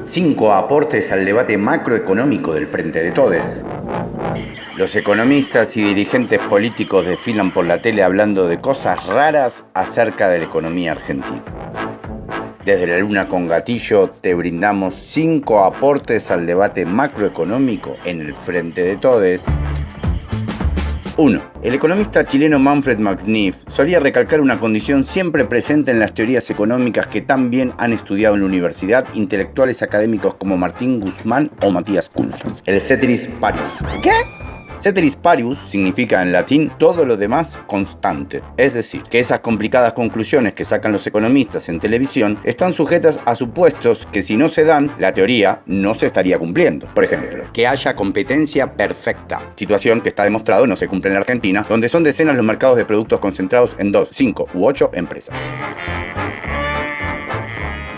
5 aportes al debate macroeconómico del Frente de Todes. Los economistas y dirigentes políticos desfilan por la tele hablando de cosas raras acerca de la economía argentina. Desde la Luna con Gatillo te brindamos 5 aportes al debate macroeconómico en el Frente de Todes. 1. El economista chileno Manfred McNiff solía recalcar una condición siempre presente en las teorías económicas que tan bien han estudiado en la universidad intelectuales académicos como Martín Guzmán o Matías Culfas: el ceteris paribus. ¿Qué? Ceteris paribus significa en latín todo lo demás constante, es decir, que esas complicadas conclusiones que sacan los economistas en televisión están sujetas a supuestos que si no se dan, la teoría no se estaría cumpliendo. Por ejemplo, que haya competencia perfecta, situación que está demostrado no se cumple en la Argentina, donde son decenas los mercados de productos concentrados en 2, 5 u 8 empresas.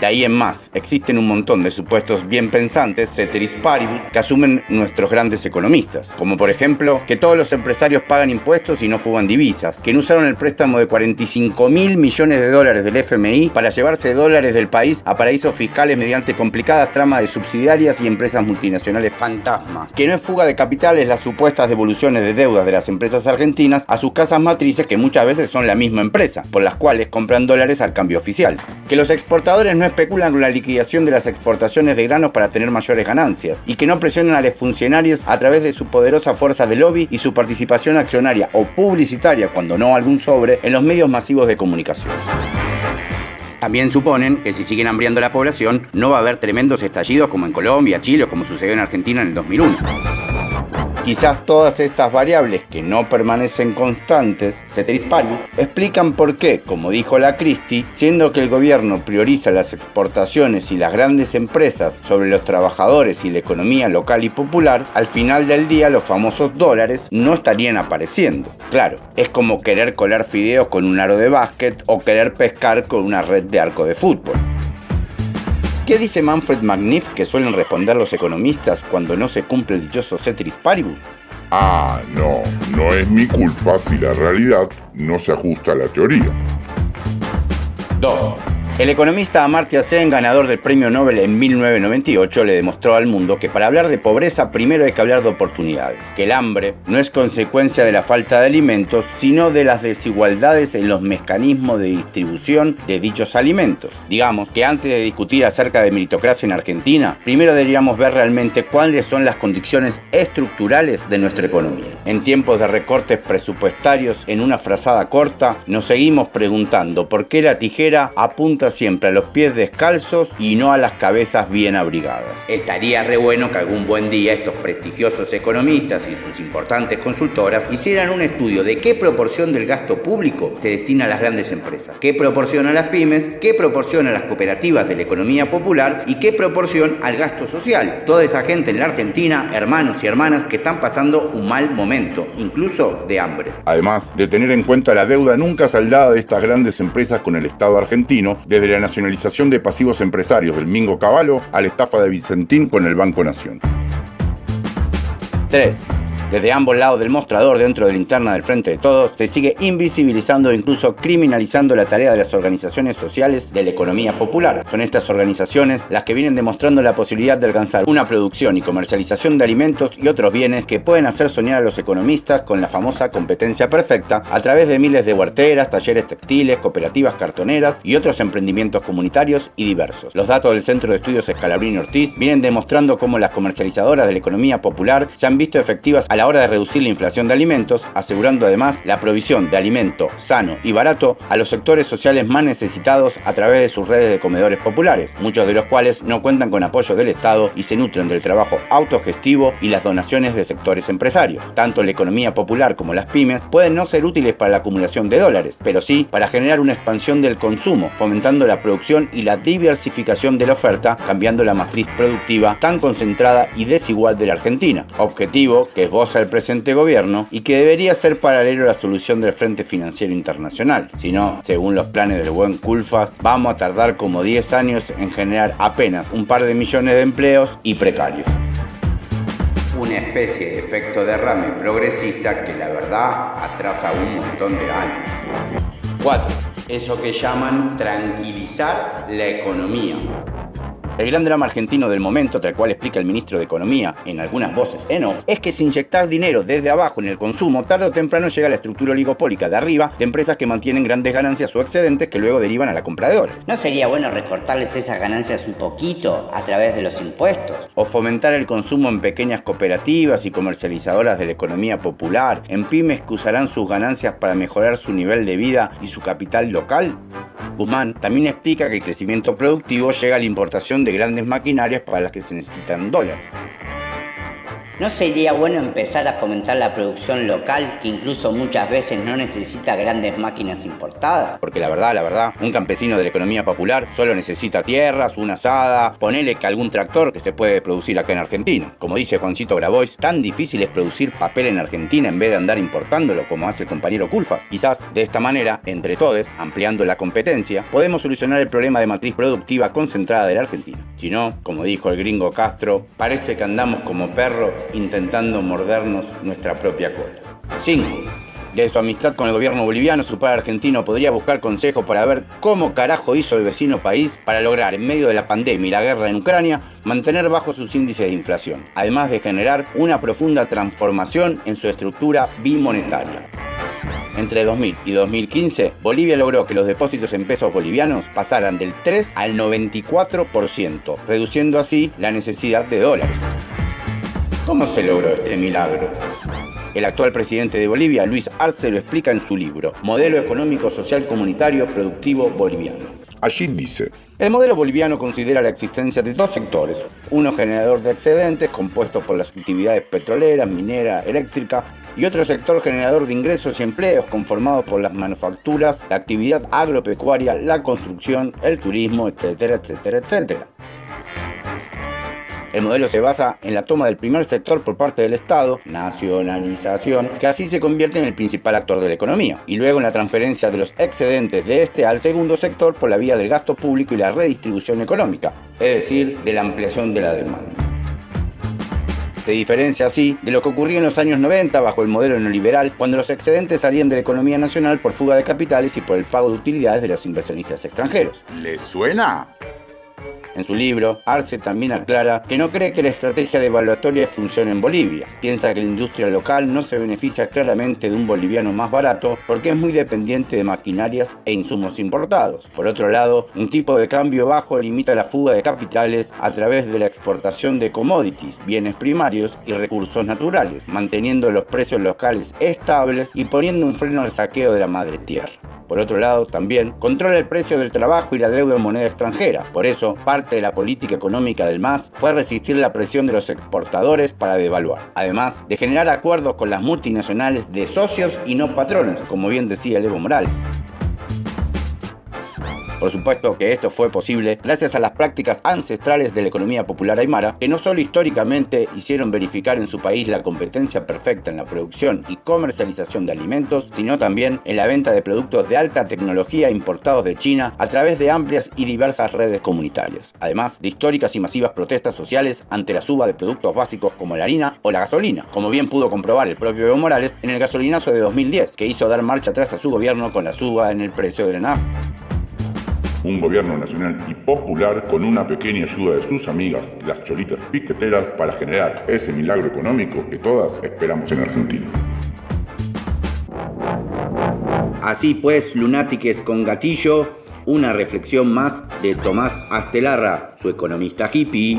De ahí en más, existen un montón de supuestos bien pensantes, ceteris paribus, que asumen nuestros grandes economistas, como por ejemplo, que todos los empresarios pagan impuestos y no fugan divisas, que no usaron el préstamo de 45.000 millones de dólares del FMI para llevarse dólares del país a paraísos fiscales mediante complicadas tramas de subsidiarias y empresas multinacionales fantasmas, que no es fuga de capitales las supuestas devoluciones de deudas de las empresas argentinas a sus casas matrices, que muchas veces son la misma empresa, por las cuales compran dólares al cambio oficial, que los exportadores no especulan con la liquidación de las exportaciones de granos para tener mayores ganancias y que no presionan a los funcionarios a través de su poderosa fuerza de lobby y su participación accionaria o publicitaria, cuando no algún sobre, en los medios masivos de comunicación. También suponen que si siguen hambriando la población no va a haber tremendos estallidos como en Colombia, Chile o como sucedió en Argentina en el 2001. Quizás todas estas variables que no permanecen constantes, ceteris paribus, explican por qué, como dijo la Christie, siendo que el gobierno prioriza las exportaciones y las grandes empresas sobre los trabajadores y la economía local y popular, al final del día los famosos dólares no estarían apareciendo. Claro, es como querer colar fideos con un aro de básquet o querer pescar con una red de arco de fútbol. ¿Qué dice Manfred McNiff que suelen responder los economistas cuando no se cumple el dichoso ceteris paribus? No es mi culpa si la realidad no se ajusta a la teoría. 2. El economista Amartya Sen, ganador del premio Nobel en 1998, le demostró al mundo que para hablar de pobreza primero hay que hablar de oportunidades, que el hambre no es consecuencia de la falta de alimentos, sino de las desigualdades en los mecanismos de distribución de dichos alimentos. Digamos que antes de discutir acerca de meritocracia en Argentina, primero deberíamos ver realmente cuáles son las condiciones estructurales de nuestra economía. En tiempos de recortes presupuestarios en una frazada corta, nos seguimos preguntando por qué la tijera apunta siempre a los pies descalzos y no a las cabezas bien abrigadas. Estaría re bueno que algún buen día estos prestigiosos economistas y sus importantes consultoras hicieran un estudio de qué proporción del gasto público se destina a las grandes empresas, qué proporción a las pymes, qué proporción a las cooperativas de la economía popular y qué proporción al gasto social. Toda esa gente en la Argentina, hermanos y hermanas que están pasando un mal momento, incluso de hambre. Además de tener en cuenta la deuda nunca saldada de estas grandes empresas con el Estado argentino, desde la nacionalización de pasivos empresarios del Mingo Cavallo a la estafa de Vicentín con el Banco Nación. 3. Desde ambos lados del mostrador, dentro de la interna del Frente de Todos, se sigue invisibilizando e incluso criminalizando la tarea de las organizaciones sociales de la economía popular. Son estas organizaciones las que vienen demostrando la posibilidad de alcanzar una producción y comercialización de alimentos y otros bienes que pueden hacer soñar a los economistas con la famosa competencia perfecta a través de miles de huerteras, talleres textiles, cooperativas cartoneras y otros emprendimientos comunitarios y diversos. Los datos del Centro de Estudios Scalabrini Ortiz vienen demostrando cómo las comercializadoras de la economía popular se han visto efectivas a la hora de reducir la inflación de alimentos, asegurando además la provisión de alimento sano y barato a los sectores sociales más necesitados a través de sus redes de comedores populares, muchos de los cuales no cuentan con apoyo del Estado y se nutren del trabajo autogestivo y las donaciones de sectores empresarios. Tanto la economía popular como las pymes pueden no ser útiles para la acumulación de dólares, pero sí para generar una expansión del consumo, fomentando la producción y la diversificación de la oferta, cambiando la matriz productiva tan concentrada y desigual de la Argentina. Objetivo que esboza el presente gobierno y que debería ser paralelo a la solución del Frente Financiero Internacional. Si no, según los planes del buen Culfas, vamos a tardar como 10 años en generar apenas un par de millones de empleos y precarios. Una especie de efecto derrame progresista que la verdad atrasa un montón de años. 4. Eso que llaman tranquilizar la economía. El gran drama argentino del momento, tal cual explica el ministro de Economía en algunas voces en off, es que sin inyectar dinero desde abajo en el consumo, tarde o temprano llega la estructura oligopólica de arriba de empresas que mantienen grandes ganancias o excedentes que luego derivan a la compra de dólares. ¿No sería bueno recortarles esas ganancias un poquito a través de los impuestos? O fomentar el consumo en pequeñas cooperativas y comercializadoras de la economía popular, en pymes que usarán sus ganancias para mejorar su nivel de vida y su capital local. Guzmán también explica que el crecimiento productivo llega a la importación de grandes maquinarias para las que se necesitan dólares. ¿No sería bueno empezar a fomentar la producción local, que incluso muchas veces no necesita grandes máquinas importadas? Porque la verdad, un campesino de la economía popular solo necesita tierras, una asada, ponele que algún tractor que se puede producir acá en Argentina. Como dice Juancito Grabois, tan difícil es producir papel en Argentina en vez de andar importándolo como hace el compañero Culfas. Quizás de esta manera, entre todos, ampliando la competencia, podemos solucionar el problema de matriz productiva concentrada de la Argentina. Si no, como dijo el gringo Castro, parece que andamos como perros intentando mordernos nuestra propia cola. 5. De su amistad con el gobierno boliviano, su par argentino podría buscar consejos para ver cómo carajo hizo el vecino país para lograr, en medio de la pandemia y la guerra en Ucrania, mantener bajos sus índices de inflación, además de generar una profunda transformación en su estructura bimonetaria. Entre 2000 y 2015, Bolivia logró que los depósitos en pesos bolivianos pasaran del 3 al 94%, reduciendo así la necesidad de dólares. ¿Cómo se logró este milagro? El actual presidente de Bolivia, Luis Arce, lo explica en su libro Modelo Económico Social Comunitario Productivo Boliviano. Allí dice: el modelo boliviano considera la existencia de dos sectores, uno generador de excedentes compuesto por las actividades petroleras, minera, eléctrica, y otro sector generador de ingresos y empleos conformado por las manufacturas, la actividad agropecuaria, la construcción, el turismo, etcétera, etcétera, etcétera. El modelo se basa en la toma del primer sector por parte del Estado, nacionalización, que así se convierte en el principal actor de la economía, y luego en la transferencia de los excedentes de este al segundo sector por la vía del gasto público y la redistribución económica, es decir, de la ampliación de la demanda. Se diferencia así de lo que ocurría en los años 90 bajo el modelo neoliberal, cuando los excedentes salían de la economía nacional por fuga de capitales y por el pago de utilidades de los inversionistas extranjeros. ¿Les suena? En su libro, Arce también aclara que no cree que la estrategia devaluatoria funcione en Bolivia. Piensa que la industria local no se beneficia claramente de un boliviano más barato porque es muy dependiente de maquinarias e insumos importados. Por otro lado, un tipo de cambio bajo limita la fuga de capitales a través de la exportación de commodities, bienes primarios y recursos naturales, manteniendo los precios locales estables y poniendo un freno al saqueo de la madre tierra. Por otro lado, también controla el precio del trabajo y la deuda en moneda extranjera. Por eso, parte de la política económica del MAS fue resistir la presión de los exportadores para devaluar, además de generar acuerdos con las multinacionales de socios y no patrones, como bien decía Evo Morales. Por supuesto que esto fue posible gracias a las prácticas ancestrales de la economía popular aymara, que no solo históricamente hicieron verificar en su país la competencia perfecta en la producción y comercialización de alimentos, sino también en la venta de productos de alta tecnología importados de China a través de amplias y diversas redes comunitarias, además de históricas y masivas protestas sociales ante la suba de productos básicos como la harina o la gasolina, como bien pudo comprobar el propio Evo Morales en el gasolinazo de 2010, que hizo dar marcha atrás a su gobierno con la suba en el precio de la nafta. Un gobierno nacional y popular con una pequeña ayuda de sus amigas, las cholitas piqueteras, para generar ese milagro económico que todas esperamos en Argentina. Así pues, lunátiques con gatillo, una reflexión más de Tomás Astelarra, su economista hippie.